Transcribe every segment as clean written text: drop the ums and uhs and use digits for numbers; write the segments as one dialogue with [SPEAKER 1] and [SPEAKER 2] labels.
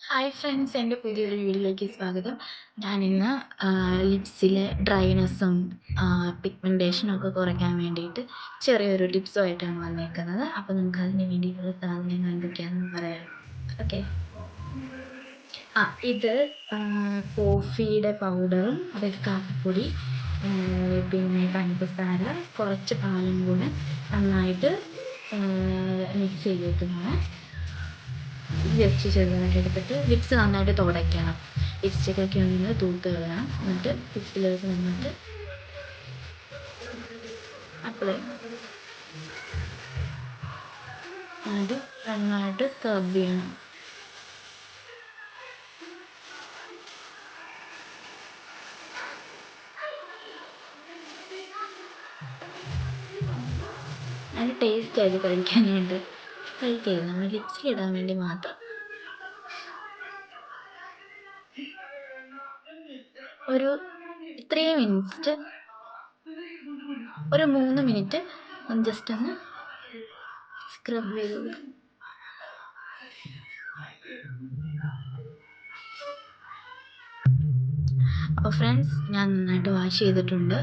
[SPEAKER 1] Hi friends, എൻ്റെ പുതിയൊരു വീഡിയോയിലേക്ക് സ്വാഗതം. ഞാനിന്ന് ലിപ്സിലെ ഡ്രൈനെസ്സും പിഗ്മെൻറ്റേഷനും ഒക്കെ കുറയ്ക്കാൻ വേണ്ടിയിട്ട് ചെറിയൊരു ടിപ്സുമായിട്ടാണ് വന്നേക്കുന്നത്. അപ്പോൾ നമുക്ക് അതിന് വേണ്ടിയിട്ടുള്ള സാധനങ്ങൾ എന്തൊക്കെയാണെന്ന് പറയാം. ഓക്കെ. ഇത് കോഫിയുടെ പൗഡറും അതായത് കാപ്പിപ്പൊടി, പിന്നെ പഞ്ചസാര, കുറച്ച് പാലും കൂടെ നന്നായിട്ട് മിക്സ് ചെയ്ത് വെക്കുന്നതാണ്. ജസ്റ്റ് ചെറുതായിട്ട് എടുത്തിട്ട് ലിപ്സ് നന്നായിട്ട് തുടയ്ക്കണം. ലിപ്സ്റ്റിക്കൊക്കെ ഒന്ന് തൂത്ത് കളയണം. എന്നിട്ട് ലിപ്സിലേക്ക് നന്നായിട്ട് അപ്ലൈ എന്നിട്ട് നന്നായിട്ട് സ്ക്രബ് ചെയ്യണം. നല്ല ടേസ്റ്റായിട്ട് കഴിക്കാനായിട്ട് കഴിക്കരുത്, നമ്മൾ ലിപ്സിലിടാൻ വേണ്ടി മാത്രം. ഒരു 3 മിനിറ്റ്, ഒരു 3 മിനിറ്റ് ജസ്റ്റ് ഒന്ന് സ്ക്രബ് ചെയ്ത് കൊടുക്കും. അപ്പോൾ ഫ്രണ്ട്സ്, ഞാൻ നന്നായിട്ട് വാഷ് ചെയ്തിട്ടുണ്ട്.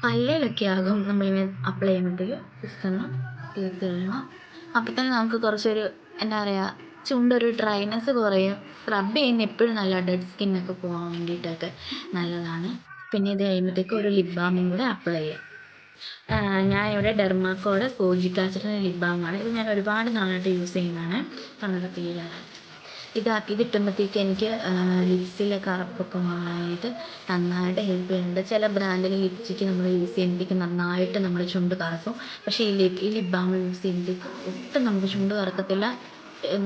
[SPEAKER 1] പല്ലിലൊക്കെ ആകും നമ്മളിങ്ങനെ അപ്ലൈ ചെയ്യുമ്പോഴത്തേക്ക് ജസ്റ്റ് ഒന്ന് തീർത്ത് കളയണം. അപ്പോൾ തന്നെ നമുക്ക് കുറച്ചൊരു എന്താ പറയുക, ചുണ്ടൊരു ഡ്രൈനെസ് കുറയും. സ്ക്രബ് ചെയ്യുന്ന എപ്പോഴും നല്ല ഡെഡ് സ്കിന്നൊക്കെ പോകാൻ വേണ്ടിയിട്ടൊക്കെ നല്ലതാണ്. പിന്നെ ഇത് കഴിയുമ്പോഴത്തേക്ക് ഒരു ലിപ് ബാമും കൂടെ അപ്ലൈ ചെയ്യാം. ഞാനിവിടെ ഡെർമാക്കോയുടെ കോജിക് ആസിഡിൻ്റെ ലിപ് ബാമാണ്. ഇത് ഞാൻ ഒരുപാട് നാളായിട്ട് യൂസ് ചെയ്യുന്നതാണ്. വളരെ പേരാണ് ഇതിട്ടുമ്പോഴത്തേക്ക് എനിക്ക് ലിപ്സിലെ കറുപ്പൊക്കെ മാറാനായിട്ട് നന്നായിട്ട് ഹെൽപ്പ് ചെയ്യുന്നുണ്ട്. ചില ബ്രാൻഡിലെ ലിപ്സ്റ്റിക്ക് നമ്മൾ യൂസ് ചെയ്യുമ്പോഴത്തേക്ക് നന്നായിട്ട് നമ്മുടെ ചുണ്ട് കറുക്കും. പക്ഷേ ഈ ലിപ് ബാം യൂസ് ചെയ്യുമ്പോഴത്തേക്ക് ഒട്ടും നമുക്ക് ചുണ്ട് കറുക്കത്തില്ല.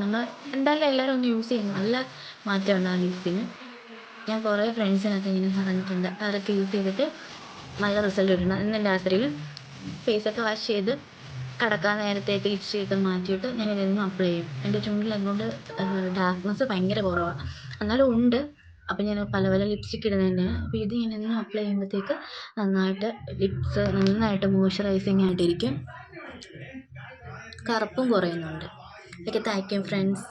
[SPEAKER 1] നമ്മൾ എന്തായാലും എല്ലാവരും ഒന്ന് യൂസ് ചെയ്യും, നല്ല മാറ്റം ഉണ്ടാകും ലിപ്സിന്. ഞാൻ കുറേ ഫ്രണ്ട്സിനൊക്കെ ഇങ്ങനെ പറഞ്ഞിട്ടുണ്ട്, അതൊക്കെ യൂസ് ചെയ്തിട്ട് നല്ല റിസൾട്ട് കിട്ടണം. ഇന്ന് രാത്രിയിൽ ഫേസൊക്കെ വാഷ് ചെയ്ത് കിടക്കാൻ നേരത്തേക്ക് ലിപ്സ്റ്റിക്കൊക്കെ മാറ്റിയിട്ട് ഞാനിതൊന്നും അപ്ലൈ ചെയ്യും. എൻ്റെ ചുണ്ടിൽ അതുകൊണ്ട് ഡാർക്ക്നെസ് ഭയങ്കര കുറവാണ്, എന്നാലും ഉണ്ട്. അപ്പം ഞാൻ പല പല ലിപ്സ്റ്റിക്ക് ഇടുന്നതന്നെ. അപ്പോൾ ഇത് ഞാനെന്നും അപ്ലൈ ചെയ്യുമ്പോഴത്തേക്ക് നന്നായിട്ട് ലിപ്സ് നന്നായിട്ട് മോയ്സ്ചറൈസിങ് ആയിട്ടിരിക്കും, കറുപ്പും കുറയുന്നുണ്ട്. Okay, thank you friends.